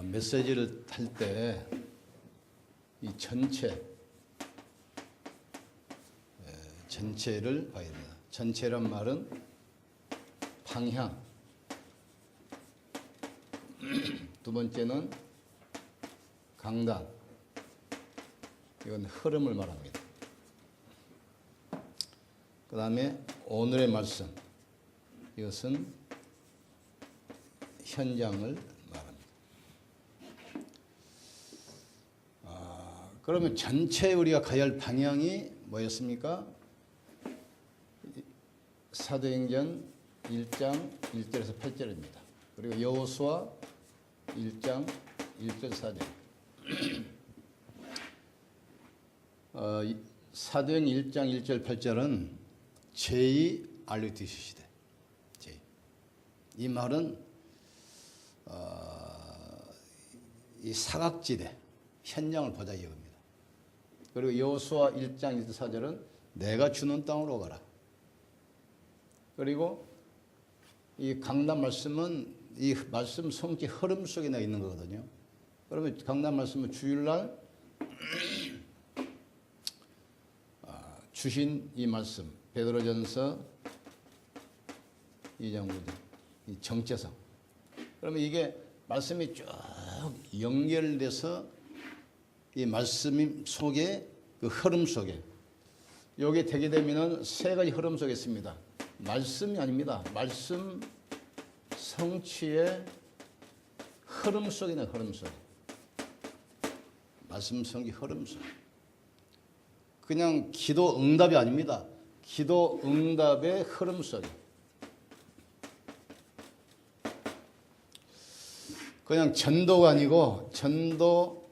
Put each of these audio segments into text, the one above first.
메시지를 할 때 이 전체를 봐야 됩니다. 전체란 말은 방향, 두 번째는 강단, 이건 흐름을 말합니다. 그 다음에 오늘의 말씀, 이것은 현장을 말합니다. 그러면 전체 우리가 가야 할 방향이 뭐였습니까? 사도행전 1장 1절에서 8절입니다. 그리고 여호수아 1장 1절 4절. 사도행 1장 1절 8절은 제2 알루티시 시대. 이 말은 이 사각지대 현장을 보자 이겁니다. 그리고 여호수아 1장 1절 4절은 내가 주는 땅으로 가라. 그리고 이 강단 말씀은 이 말씀 성취 흐름 속에 나 있는 거거든요. 그러면 강단 말씀은 주일날 주신 이 말씀 베드로전서 2장 9절 이 정체성. 그러면 이게 말씀이 쭉 연결돼서 이 말씀 속에 그 흐름 속에 요게 되게 되면은 세 가지 흐름 속에 있습니다. 말씀이 아닙니다. 말씀 성취의 흐름 속에 있는 흐름 속에. 말씀 성취 흐름 속에. 그냥 기도 응답이 아닙니다. 기도 응답의 흐름 속에. 그냥 전도가 아니고 전도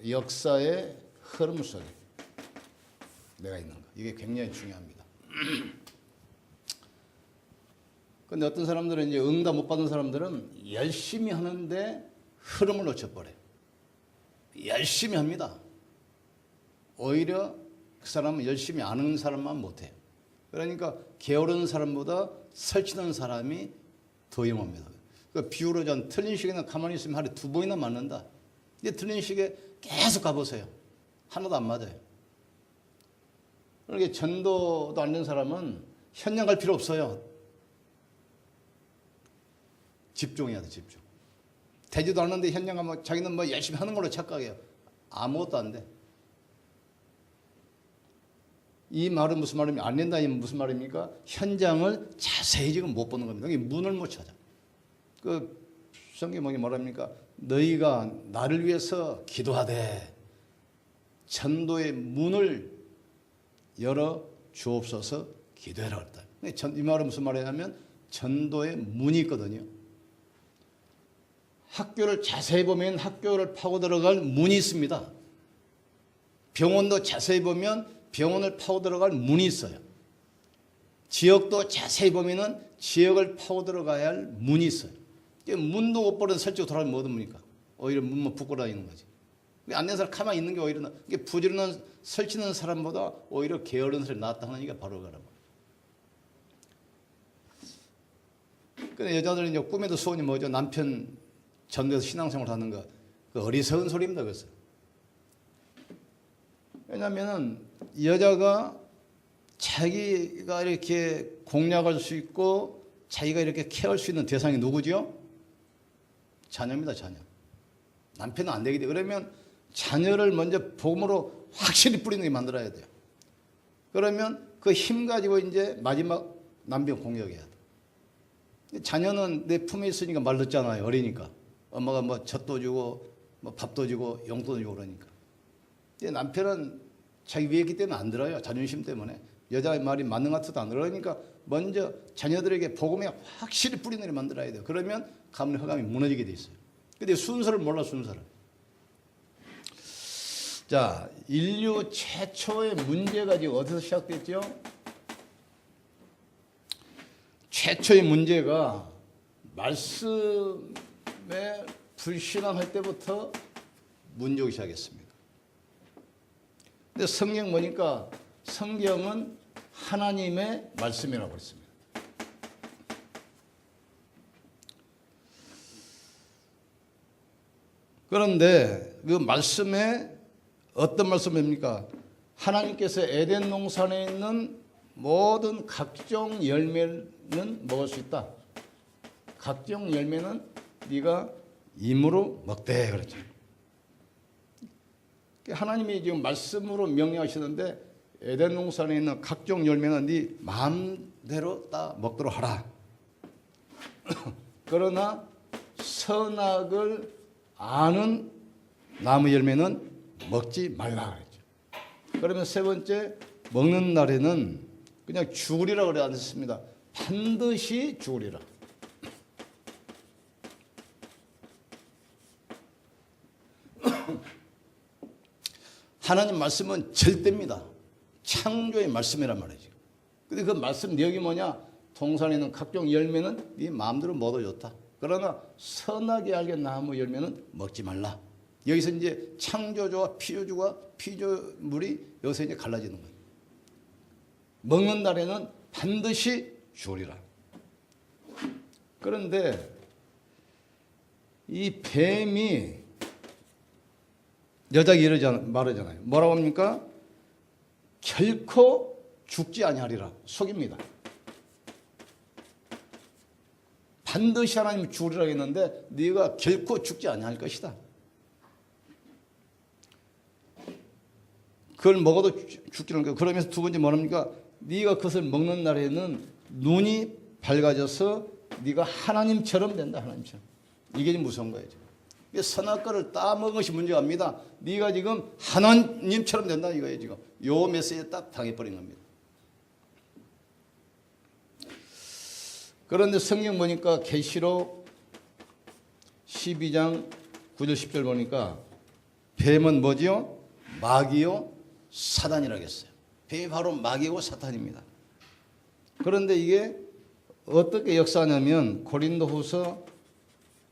역사의 흐름 속에 내가 있는 거. 이게 굉장히 중요합니다. 근데 어떤 사람들은 이제 응답 못 받은 사람들은 열심히 하는데 흐름을 놓쳐버려요. 열심히 합니다. 오히려 그 사람은 열심히 안 하는 사람만 못해요. 그러니까 게으른 사람보다 설치는 사람이 더 위험합니다. 그 비유로 전 틀린 시계는 가만히 있으면 하루에 2번이나 맞는다. 근데 틀린 시계 계속 가보세요. 하나도 안 맞아요. 그러니까 전도도 안 된 사람은 현장 갈 필요 없어요. 집중해야 돼, 집중. 되지도 않는데 현장 가면 자기는 뭐 열심히 하는 걸로 착각해요. 아무것도 안 돼. 이 말은 무슨 말입니까? 안 된다, 이 무슨 말입니까? 현장을 자세히 지금 못 보는 겁니다. 문을 못 찾아. 그 성경이 뭐랍니까? 너희가 나를 위해서 기도하되 전도의 문을 열어 주옵소서 기도해라 그랬다. 이 말은 무슨 말이냐면 전도의 문이 있거든요. 학교를 자세히 보면 학교를 파고 들어갈 문이 있습니다. 병원도 자세히 보면 병원을 파고 들어갈 문이 있어요. 지역도 자세히 보면은 지역을 파고 들어가야 할 문이 있어요. 문도 못 보는 설치고 돌아가면 뭐든 뭡니까? 오히려 문만 붙고 다니는 거지. 안 된 사람 가만히 있는 게 오히려 부지런한 설치는 사람보다 오히려 게으른 사람이 낫다 하는 얘기가 바로 그러고. 근데 여자들은 이제 꿈에도 소원이 뭐죠? 남편 전도해서 신앙생활 하는 거. 그 어리석은 소리입니다. 그래서. 왜냐면은 여자가 자기가 이렇게 공략할 수 있고 자기가 이렇게 케어할 수 있는 대상이 누구죠? 자녀입니다, 자녀. 남편은 안 되기 때문에. 그러면 자녀를 먼저 복음으로 확실히 뿌리는 게 만들어야 돼요. 그러면 그 힘 가지고 이제 마지막 남편 공격해야 돼. 자녀는 내 품에 있으니까 말 듣잖아요, 어리니까. 엄마가 뭐 젖도 주고, 뭐 밥도 주고, 용돈도 주고 그러니까. 남편은 자기 위에 있기 때문에 안 들어요. 자존심 때문에. 여자의 말이 맞는 것 같아도 안 들어요. 그러니까 먼저 자녀들에게 복음에 확실히 뿌리는 일 만들어야 돼요. 그러면 가문의 허감이 무너지게 돼 있어요. 근데 순서를 몰라, 순서를. 자, 인류 최초의 문제가 지금 어디서 시작됐죠? 최초의 문제가 말씀에 불신앙할 때부터 문제 오기 시작했습니다. 근데 성경 보니까 성경은 하나님의 말씀이라고 했습니다. 그런데 그 말씀에 어떤 말씀입니까? 하나님께서 에덴 동산에 있는 모든 각종 열매는 먹을 수 있다. 각종 열매는 네가 임으로 먹되 그랬죠. 하나님이 지금 말씀으로 명령하시는데 에덴 동산에 있는 각종 열매는 네 마음대로 다 먹도록 하라. 그러나 선악을 아는 나무 열매는 먹지 말라 그랬죠. 그러면 세 번째, 먹는 날에는 그냥 죽으리라 그래 안 했습니다. 반드시 죽으리라. 하나님 말씀은 절대입니다. 창조의 말씀이란 말이죠. 근데 그 말씀 내용이 뭐냐? 동산에 있는 각종 열매는 네 마음대로 먹어도 좋다. 그러나 선하게 알게 나무 열매는 먹지 말라. 여기서 이제 창조주와 피조물이 여기서 이제 갈라지는 거예요. 먹는 날에는 반드시 죽으리라. 그런데 이 뱀이 여자에게 말하잖아요. 뭐라고 합니까? 결코 죽지 아니하리라. 속입니다. 반드시 하나님이 죽으리라 했는데 네가 결코 죽지 아니할 것이다. 그걸 먹어도 죽지는 거예요. 그러면서 두 번째 뭐랍니까? 네가 그것을 먹는 날에는 눈이 밝아져서 네가 하나님처럼 된다. 하나님처럼. 이게 무서운 거예요. 선악과를 따먹은 것이 문제가 아닙니다. 네가 지금 하나님처럼 된다 이거예요. 지금 요 메시지에 딱 당해버린 겁니다. 그런데 성경 보니까 계시록 12장 9절 10절 보니까 뱀은 뭐지요? 마귀요 사단이라고 했어요. 뱀이 바로 마귀고 사탄입니다. 그런데 이게 어떻게 역사하냐면 고린도후서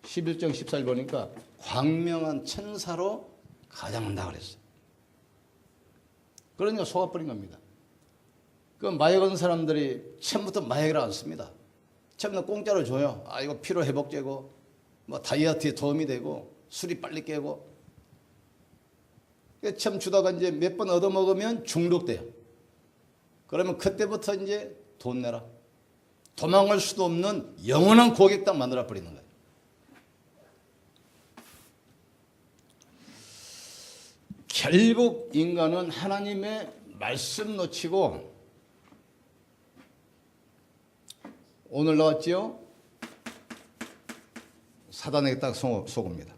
11장 14절 보니까 광명한 천사로 가장한다 그랬어요. 그러니까 속아버린 겁니다. 그 마약 온 사람들이 처음부터 마약을 안 씁니다. 처음부터 공짜로 줘요. 아 이거 피로 회복제고 뭐 다이어트에 도움이 되고 술이 빨리 깨고. 처음 주다가 이제 몇 번 얻어먹으면 중독돼요. 그러면 그때부터 이제 돈 내라. 도망갈 수도 없는 영원한 고객당 만들어 버리는 거예요. 결국 인간은 하나님의 말씀 놓치고 오늘 나왔지요? 사단에게 딱 속습니다.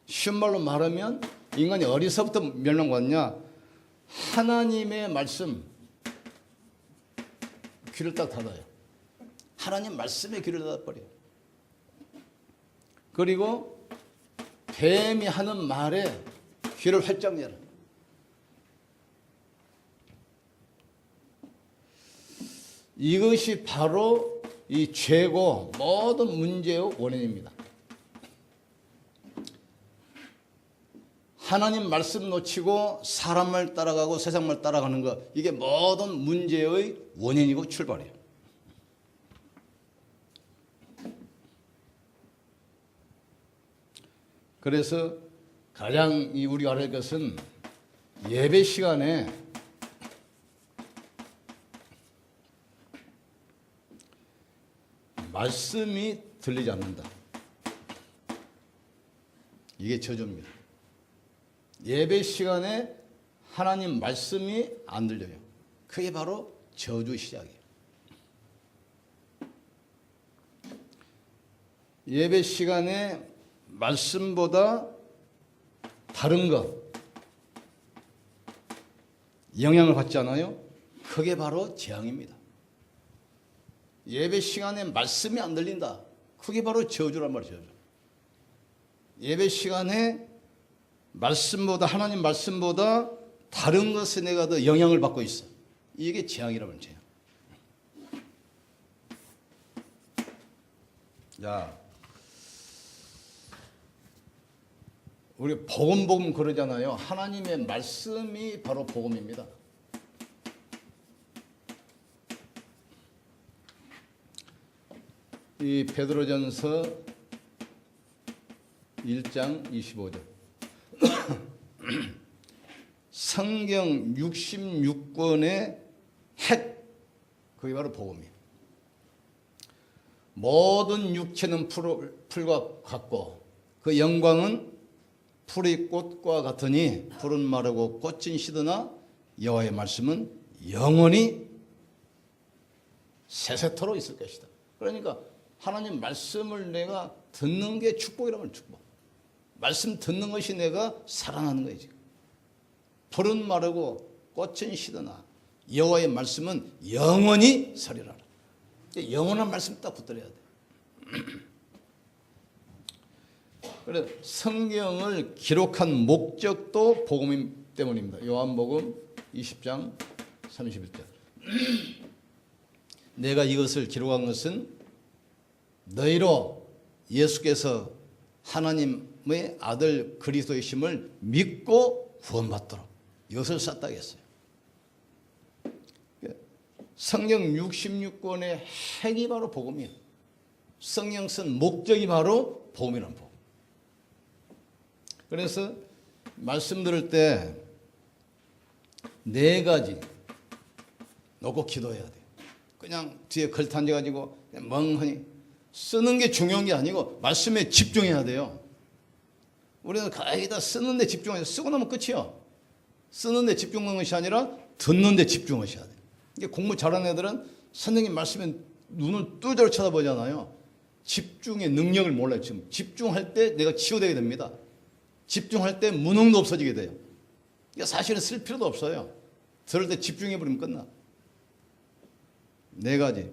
쉬운 말로 말하면 인간이 어디서부터 멸망받냐? 하나님의 말씀 귀를 딱 닫아요. 하나님 말씀에 귀를 닫아버려요. 그리고 뱀이 하는 말에 귀를 활짝 열어. 이것이 바로 이 죄고 모든 문제의 원인입니다. 하나님 말씀 놓치고 사람 말 따라가고 세상 말 따라가는 것, 이게 모든 문제의 원인이고 출발이에요. 그래서 가장 우리가 알아야 할 것은 예배 시간에 말씀이 들리지 않는다. 이게 저주입니다. 예배 시간에 하나님 말씀이 안 들려요. 그게 바로 저주 시작이에요. 예배 시간에 말씀보다 다른 것, 영향을 받지 않아요? 그게 바로 재앙입니다. 예배 시간에 말씀이 안 들린다. 그게 바로 저주란 말이죠. 예배 시간에 말씀보다, 하나님 말씀보다 다른 것에 내가 더 영향을 받고 있어. 이게 재앙이란 말이에요. 자, 우리 복음 그러잖아요. 하나님의 말씀이 바로 복음입니다. 이 베드로전서 1장 25절. 성경 66권의 핵, 그게 바로 복음이에요. 모든 육체는 풀과 같고 그 영광은 풀의 꽃과 같으니 풀은 마르고 꽃은 시드나 여호와의 말씀은 영원히 세세토록 있을 것이다. 그러니까 하나님 말씀을 내가 듣는 게 축복이라면 축복. 말씀 듣는 것이 내가 사랑하는 거예요. 지금. 풀은 마르고 꽃은 시드나 여호와의 말씀은 영원히 서리라. 영원한 말씀 딱 붙들어야 돼. 그래 성경을 기록한 목적도 복음 때문입니다. 요한복음 20장 31절. 내가 이것을 기록한 것은 너희로 예수께서 하나님의 아들 그리스도이심을 믿고 구원받도록 이것을 썼다 했어요. 성경 66권의 핵이 바로 복음이에요. 성경 쓴 목적이 바로 복음이라는 복음. 그래서 말씀 들을 때 4가지 놓고 기도해야 돼요. 그냥 뒤에 걸터앉아가지고 멍하니 쓰는 게 중요한 게 아니고 말씀에 집중해야 돼요. 우리는 거기다 쓰는 데 집중해서 쓰고 나면 끝이요. 쓰는 데 집중하는 것이 아니라 듣는 데 집중하셔야 돼요. 이게 공부 잘하는 애들은 선생님 말씀에 눈을 뚫도록 쳐다보잖아요. 집중의 능력을 몰라요. 지금 집중할 때 내가 치유되게 됩니다. 집중할 때 무능도 없어지게 돼요. 그러니까 사실은 쓸 필요도 없어요. 들을 때 집중해버리면 끝나. 4가지.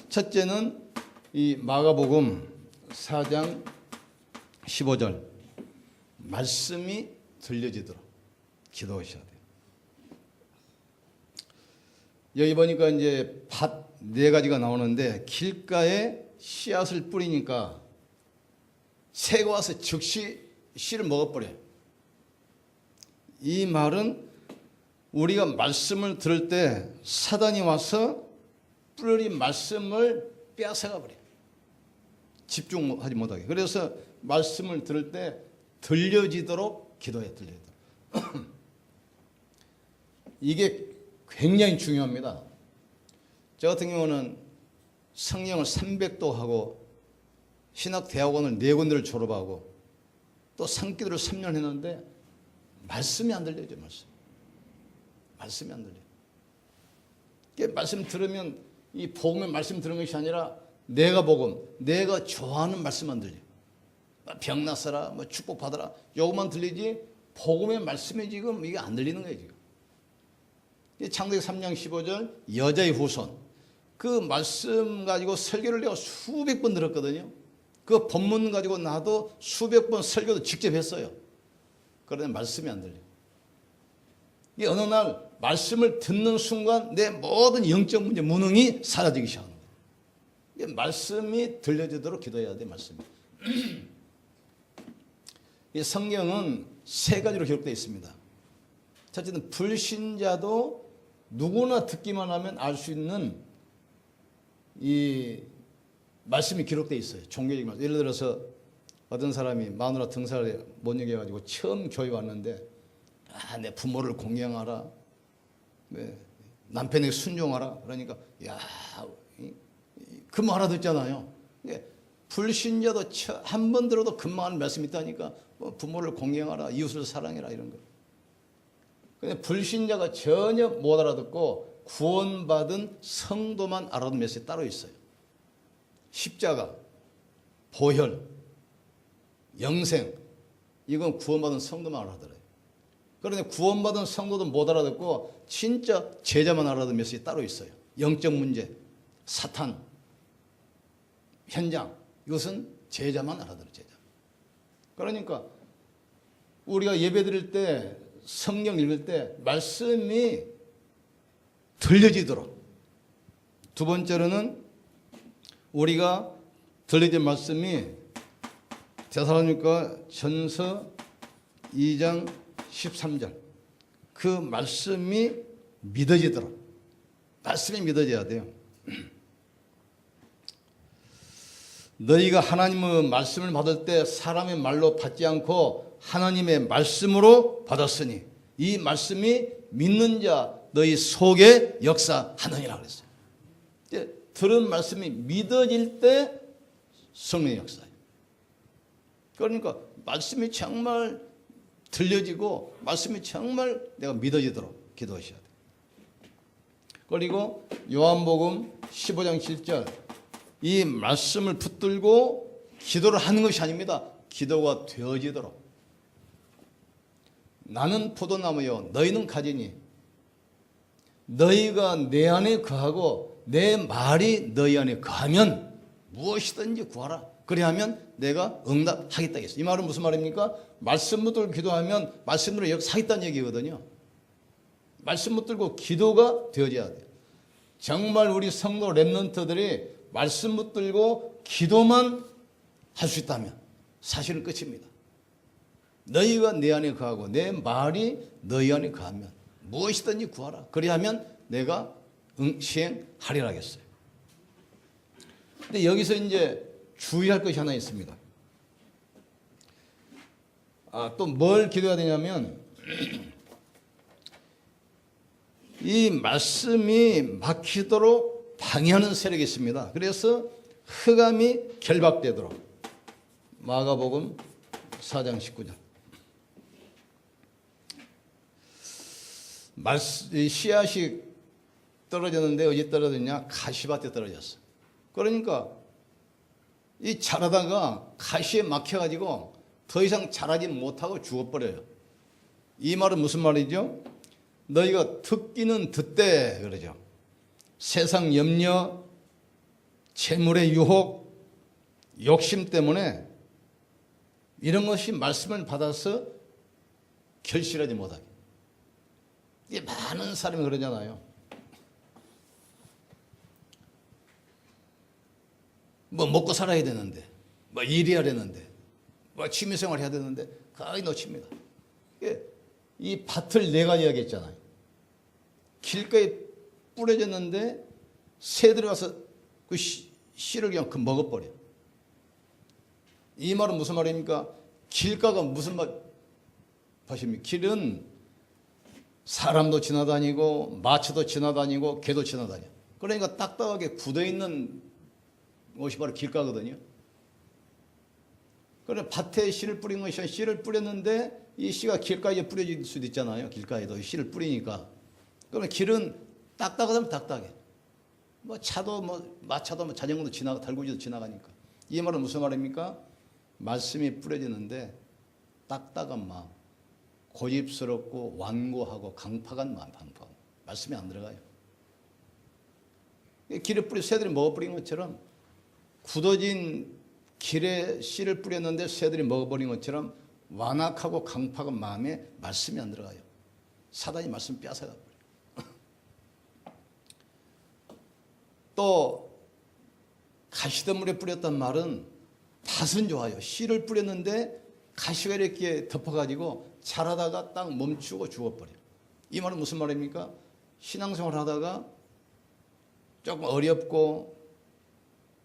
첫째는 이 마가복음 4장 15절 말씀이 들려지도록 기도하셔야 돼요. 여기 보니까 이제 밭 4가지가 나오는데 길가에 씨앗을 뿌리니까 새가 와서 즉시 씨를 먹어버려요. 이 말은 우리가 말씀을 들을 때 사단이 와서 뿌린 말씀을 빼앗아가 버려요. 집중하지 못하게. 그래서 말씀을 들을 때 들려지도록 기도해. 들려지도록. 이게 굉장히 중요합니다. 저 같은 경우는 성경을 300도 하고 신학대학원을 4군데를 졸업하고 또 산기도를 3년 했는데 말씀이 안 들려요. 말씀이 안 들려요. 말씀 들으면 이 복음의 말씀 들은 것이 아니라 내가 복음, 내가 좋아하는 말씀만 들려. 병 났어라, 뭐 축복 받아라, 요것만 들리지 복음의 말씀이 지금 이게 안 들리는 거예요. 지금. 창세기 3장 15절 여자의 후손 그 말씀 가지고 설교를 내가 수백 번 들었거든요. 그 본문 가지고 나도 수백 번 설교도 직접 했어요. 그런데 말씀이 안 들려. 이 어느 날 말씀을 듣는 순간 내 모든 영적 문제 무능이 사라지기 시작합니다. 말씀이 들려지도록 기도해야 돼. 말씀이. 이 성경은 3가지로 기록되어 있습니다. 첫째는 불신자도 누구나 듣기만 하면 알 수 있는 이 말씀이 기록되어 있어요. 종교적인 말씀. 예를 들어서 어떤 사람이 마누라 등살에 못 이겨가지고 처음 교회 왔는데 내 부모를 공경하라. 남편에게 순종하라. 그러니까 금방 알아듣잖아요. 불신자도 한 번 들어도 금방 말씀이 있다니까 부모를 공경하라. 이웃을 사랑해라. 이런 거. 근데 불신자가 전혀 못 알아듣고 구원받은 성도만 알아듣는 메시지 따로 있어요. 십자가, 보혈, 영생 이건 구원받은 성도만 알아들어요. 그런데 구원받은 성도도 못 알아듣고 진짜 제자만 알아듣는 메시지 따로 있어요. 영적 문제, 사탄, 현장 이것은 제자만 알아들어요. 제자. 그러니까 우리가 예배 드릴 때 성경 읽을 때 말씀이 들려지도록. 두 번째로는 우리가 들려진 말씀이 데살로니가 전서 2장 13절 그 말씀이 믿어지도록. 말씀이 믿어져야 돼요. 너희가 하나님의 말씀을 받을 때 사람의 말로 받지 않고 하나님의 말씀으로 받았으니 이 말씀이 믿는 자 너희 속에 역사하느니라 그랬어요. 들은 말씀이 믿어질 때 성령의 역사예요. 그러니까 말씀이 정말 들려지고 말씀이 정말 내가 믿어지도록 기도하셔야 돼요. 그리고 요한복음 15장 7절 이 말씀을 붙들고 기도를 하는 것이 아닙니다. 기도가 되어지도록. 나는 포도나무요 너희는 가지니 너희가 내 안에 거하고 내 말이 너희 안에 거하면 무엇이든지 구하라. 그리하면 내가 응답하겠다 했어요. 이 말은 무슨 말입니까? 말씀 붙들고 기도하면 말씀으로 역사하겠다는 얘기거든요. 말씀 붙들고 기도가 되어져야 돼요. 정말 우리 성도 랩런트들이 말씀 붙들고 기도만 할 수 있다면 사실은 끝입니다. 너희가 내 안에 거하고 내 말이 너희 안에 거하면 무엇이든지 구하라. 그리하면 내가 시행하리라 하겠어요. 근데 여기서 이제 주의할 것이 하나 있습니다. 또 뭘 기도해야 되냐면 이 말씀이 막히도록 방해하는 세력이 있습니다. 그래서 흑암이 결박되도록 마가복음 4장 19절 씨앗이 떨어졌는데 어디 떨어졌냐? 가시밭에 떨어졌어. 그러니까 이 자라다가 가시에 막혀가지고 더 이상 자라지 못하고 죽어버려요. 이 말은 무슨 말이죠? 너희가 듣기는 듣되 그러죠. 세상 염려, 재물의 유혹, 욕심 때문에 이런 것이 말씀을 받아서 결실하지 못하게. 이게 많은 사람이 그러잖아요. 뭐 먹고 살아야 되는데, 뭐 일해야 되는데, 뭐 취미생활 해야 되는데 거의 놓칩니다. 이 밭을 네 가지 이야기했잖아요. 길가에 뿌려졌는데 새들이 와서 그 씨를 그냥 먹어버려. 이 말은 무슨 말입니까? 길가가 무슨 말입니까? 길은 사람도 지나다니고 마초도 지나다니고 개도 지나다녀. 그러니까 딱딱하게 굳어있는 것이 바로 길가거든요. 그래 밭에 씨를 뿌린 것이 씨를 뿌렸는데 이 씨가 길가에 뿌려질 수도 있잖아요. 길가에도 씨를 뿌리니까. 그러면 길은 딱딱하다면 딱딱해. 뭐 차도 마차도 자전거도 달구지도 지나가니까. 이 말은 무슨 말입니까? 말씀이 뿌려지는데 딱딱한 마음, 고집스럽고 완고하고 강팍한 마음, 말씀이 안 들어가요. 길에 새들이 먹어버린 것처럼 굳어진 길에 씨를 뿌렸는데 새들이 먹어버린 것처럼 완악하고 강팍한 마음에 말씀이 안 들어가요. 사단이 말씀 뺏어가 버려요. 또 가시덤불에 뿌렸단 말은 밭은 좋아요. 씨를 뿌렸는데 가시가 이렇게 덮어가지고 자라다가 딱 멈추고 죽어버려요. 이 말은 무슨 말입니까? 신앙생활 하다가 조금 어렵고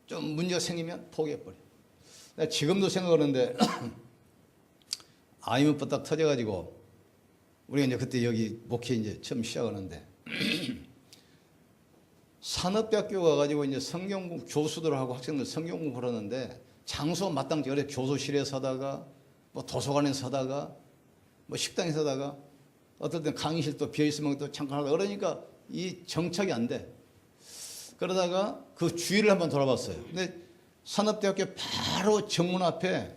좀 문제가 생기면 포기해버려요. 내가 지금도 생각하는데 아이문법 딱 터져가지고 우리가 이제 그때 여기 목회 이제 처음 시작하는데 산업대학교 가가지고 이제 성경 교수들하고 학생들 성경 공부를 하는데 장소 마땅치 않게 교수실에 서다가 뭐 도서관에 서다가 뭐 식당에 서다가 어떨 땐 강의실 또 비어있으면 또 잠깐 하다가 그러니까 이 정착이 안 돼. 그러다가 그 주위를 한번 돌아봤어요. 근데 산업대학교 바로 정문 앞에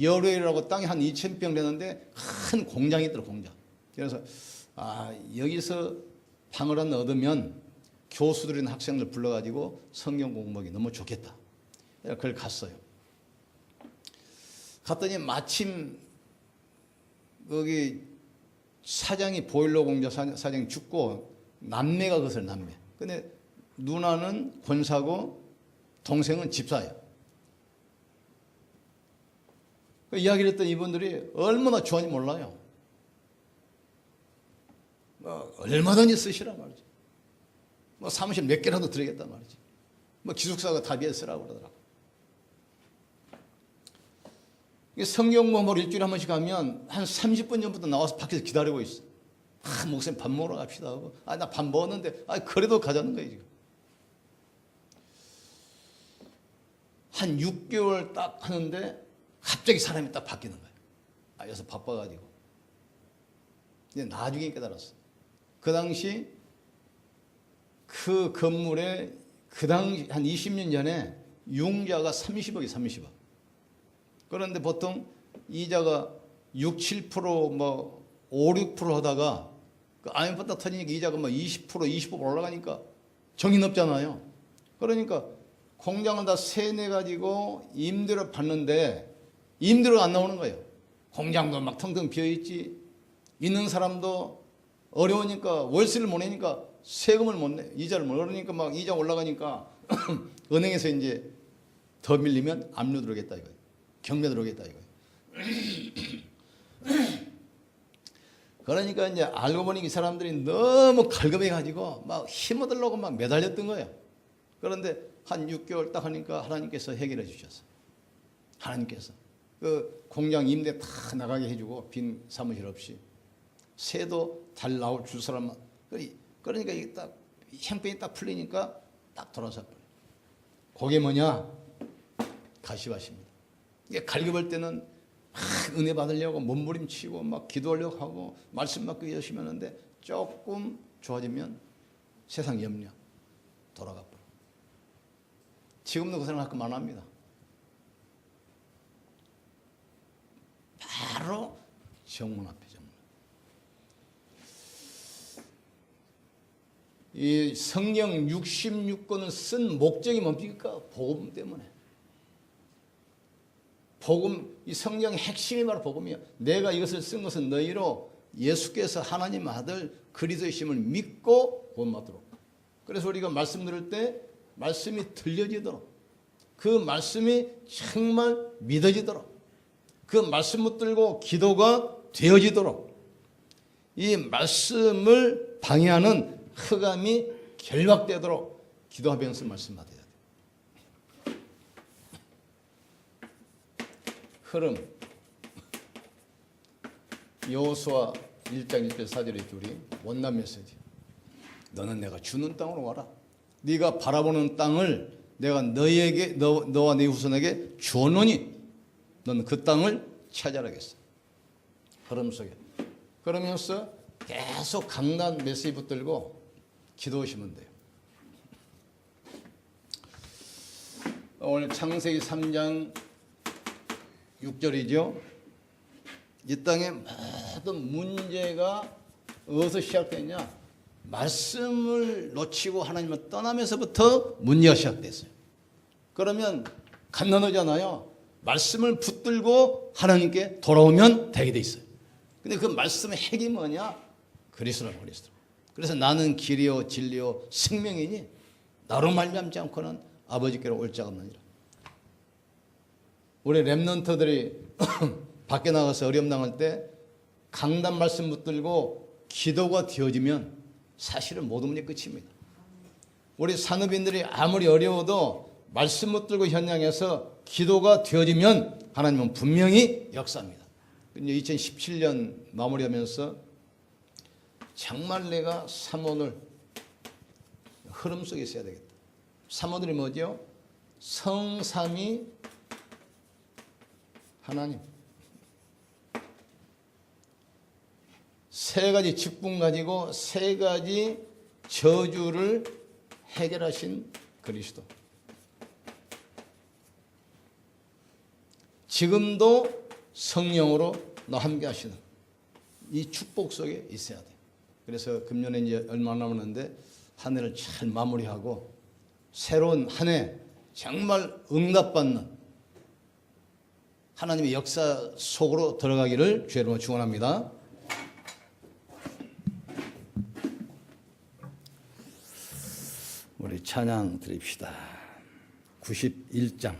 여로이라고 땅이 한 2,000평 되는데 큰 공장이 있더라고요. 공장. 그래서 여기서 방을 하나 얻으면 교수들이나 학생들 불러가지고 성경 공부하기 너무 좋겠다. 그걸 갔어요. 갔더니 마침 거기 사장이 보일러 공장 사장이 죽고 남매가 그것을 남매. 근데 누나는 권사고 동생은 집사예요. 그 이야기를 했던 이분들이 얼마나 좋아하는지 몰라요. 얼마든지 쓰시란 말이죠. 뭐 사무실 몇 개라도 들어야겠단 말이지. 뭐 기숙사가 다 비어 쓰라고 그러더라고. 성경 모험을 일주일에 한 번씩 가면 한 30분 전부터 나와서 밖에서 기다리고 있어. 목사님 밥 먹으러 갑시다 하고. 나 밥 먹었는데, 그래도 가자는 거예요, 지금. 한 6개월 딱 하는데 갑자기 사람이 딱 바뀌는 거예요. 여기서 바빠가지고. 근데 나중에 깨달았어. 그 당시 그 건물에 그 당시 한 20년 전에 융자가 30억이 30억. 그런데 보통 이자가 6, 7% 뭐 5, 6% 하다가 그 IMF 딱 터지니까 이자가 뭐 20%, 25% 올라가니까 정신없잖아요. 그러니까 공장을 다 세내 가지고 임대료 받는데 임대료가 안 나오는 거예요. 공장도 막 텅텅 비어 있지. 있는 사람도 어려우니까 월세를 못 내니까 세금을 못 내. 이자를 못 내니까 막 이자 올라가니까 은행에서 이제 더 밀리면 압류 들어오겠다 이거예요. 경매 들어오겠다 이거예요. 그러니까 이제 알고 보니 이 사람들이 너무 갈급해 가지고 막 힘어들려고 막 매달렸던 거예요. 그런데 한 6개월 딱 하니까 하나님께서 해결해 주셨어요. 하나님께서 그 공장 임대 다 나가게 해주고 빈 사무실 없이 새도 잘 나올 줄 사람만. 그러니까 이게 딱 형편이 딱 풀리니까 딱 돌아서 버려. 그게 뭐냐? 가시밭입니다. 이게 갈급할 때는 은혜 받으려고 몸부림치고 막 기도하려고 하고 말씀 받고 열심히 하는데 조금 좋아지면 세상 염려 돌아가 버려. 지금도 그 생각 가끔 안 합니다. 바로 정문 앞에 정문. 이 성경 66권을 쓴 목적이 뭡니까? 복음 때문에. 복음, 이 성경의 핵심이 바로 복음이야. 내가 이것을 쓴 것은 너희로 예수께서 하나님 아들 그리스도이심을 믿고 구원받도록. 그래서 우리가 말씀 들을 때 말씀이 들려지도록, 그 말씀이 정말 믿어지도록, 그 말씀 붙들고 기도가 되어지도록, 이 말씀을 방해하는 흑암이 결박되도록 기도하면서 말씀 받아야 돼. 흐름. 여호수아 1장 1절 4절의 줄이 원난 메시지. 너는 내가 주는 땅으로 와라. 네가 바라보는 땅을 내가 너희에게 너와 네 후손에게 주노니 너는 그 땅을 차지하겠어. 흐름 속에. 그러면서 계속 강단 메시지 붙들고 기도하시면 돼요. 오늘 창세기 3장 6절이죠. 이 땅의 모든 문제가 어디서 시작됐냐? 말씀을 놓치고 하나님을 떠나면서부터 문제가 시작됐어요. 그러면 간단하잖아요. 말씀을 붙들고 하나님께 돌아오면 되게 돼 있어요. 근데 그 말씀의 핵이 뭐냐? 그리스도라, 그리스도. 그래서 나는 길이요 진리요 생명이니 나로 말미암지 않고는 아버지께로 올 자가 없느니라. 우리 렘넌트들이 밖에 나가서 어려움 당할 때 강단 말씀 붙들고 기도가 되어지면 사실은 모든 문제 끝입니다. 우리 산업인들이 아무리 어려워도 말씀 붙들고 현장에서 기도가 되어지면 하나님은 분명히 역사합니다. 2017년 마무리하면서 정말 내가 삼원을 흐름 속에 있어야 되겠다. 삼원들이 뭐죠? 성삼위 하나님. 세 가지 직분 가지고 세 가지 저주를 해결하신 그리스도. 지금도 성령으로 너 함께 하시는 이 축복 속에 있어야 돼. 그래서 금년에 이제 얼마 남았는데 한 해를 잘 마무리하고 새로운 한 해 정말 응답받는 하나님의 역사 속으로 들어가기를 주의 이름으로 축원합니다. 우리 찬양 드립시다. 91장